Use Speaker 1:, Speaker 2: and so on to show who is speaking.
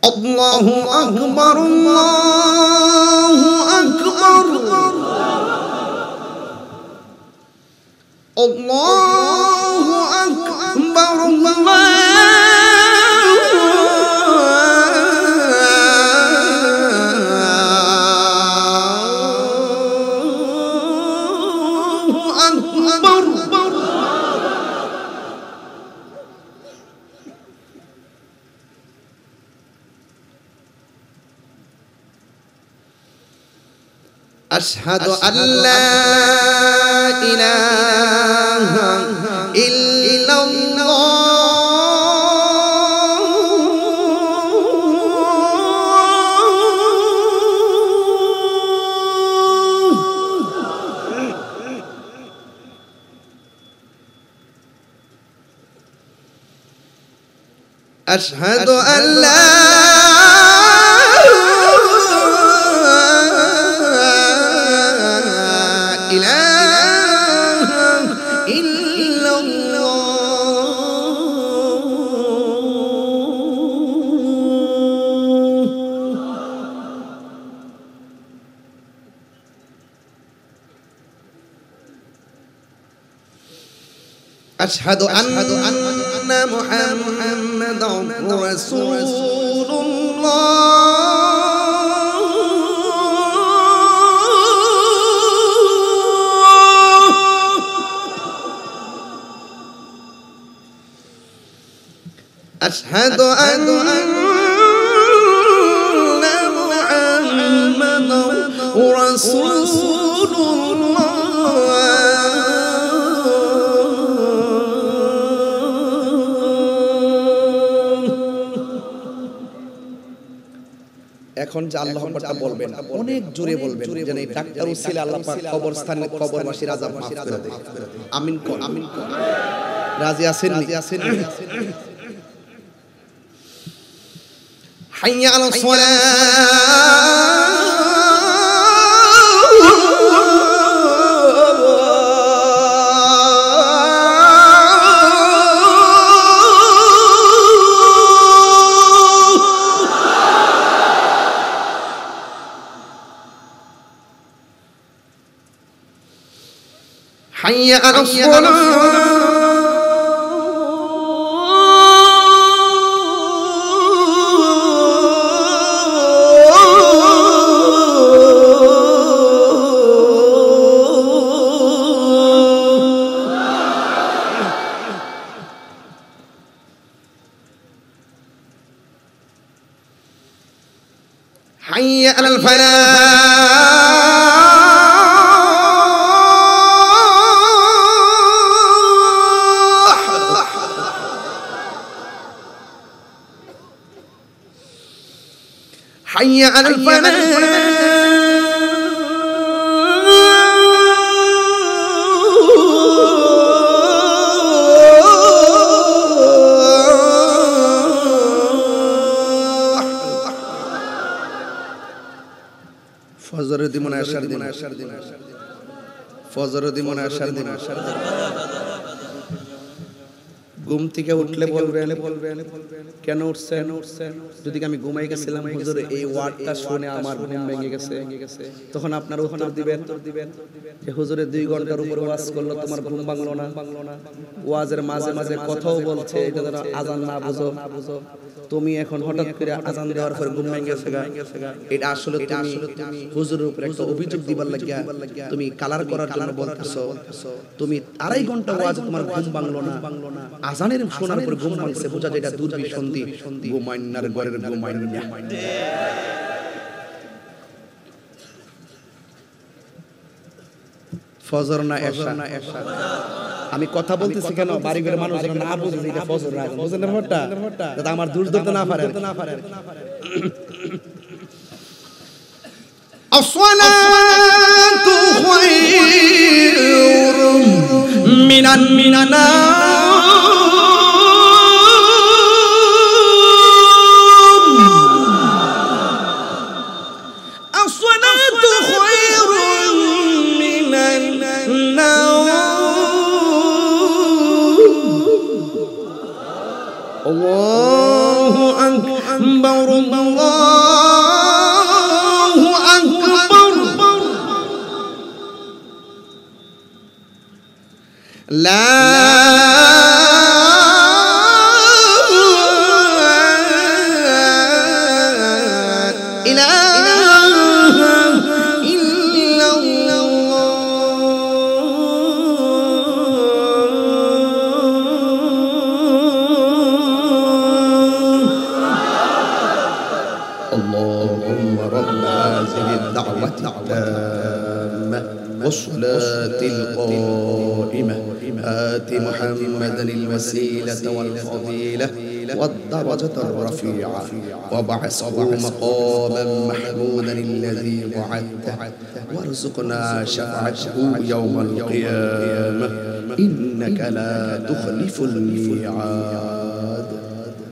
Speaker 1: আল্লাহু আকবার আল্লাহু আকবার আল্লাহু আকবার أشهد أن لا إله إلا الله أشهد أن لا أشهد أن محمدا رسول الله أشهد أن محمدا رسول الله এখন যে আল্লাহু আকবার বলবেন অনেক জোরে বলবেন যেন এই ডাক্তার উসিলা আল্লাহ পাক কবরস্থানে কবরবাসীর আযাব মাফ করে দেয় আমিন কোন রাজি আছেন হাইয়া আলাস সালাহ حي على الصلاة حي على الفلاح حي على الفلاح ফজর দিমন আশার দিন ফজর দিমন আশার দিন ঘুম থেকে উঠলে বলবেন কেন উঠছেন যদি আমি ঘুমাই গেছিলাম হুজুর এই ওয়ার্ডটা শুনে আমার ঘুম ভেঙে গেছে তখন আপনারা উত্তর দিবেন যে হুজুরে 2 ঘন্টার উপর ওয়াজ করলো তোমার ঘুম ভাঙলো না ওয়াজের মাঝে মাঝে কথাও বলছে এটা যেন আজান না বুঝো তুমি এখন হঠাৎ করে আজান দেওয়ার পর ঘুম ভেঙে গেছে এটা আসলে তুমি হুজুরের উপর একটা অভিযোগ দিবার লাগিয়া তুমি কালার করার জন্য বলতেছো তুমি 2.5 ঘন্টা ওয়াজ তোমার ঘুম ভাঙলো না আজানের শোনার পর ঘুম ভাঙছে বোঝা যায় এটা দুর্বিসন্ধি ঘুমাইনার ঘরের ঘুমাইনা ফজর না এশা আমি কথা বলতেছি কেন বাড়ি ঘরে মানুষ যেন না বুঝে এটা ফজর না বুঝেন না মোটা দাদা আমার দূর ধরতে না পারে আসসালাতু খায়রুম মিনান الله أكبر أكبر الله أكبر لا اللهم رب هذه الدعوة التامة والصلاة القائمة آت محمدا الوسيلة والفضيلة والدرجة الرفيعة وابعثه مقاما محمودا الذي وعدته وارزقنا شفاعته يوم القيامة إنك لا تخلف الميعاد.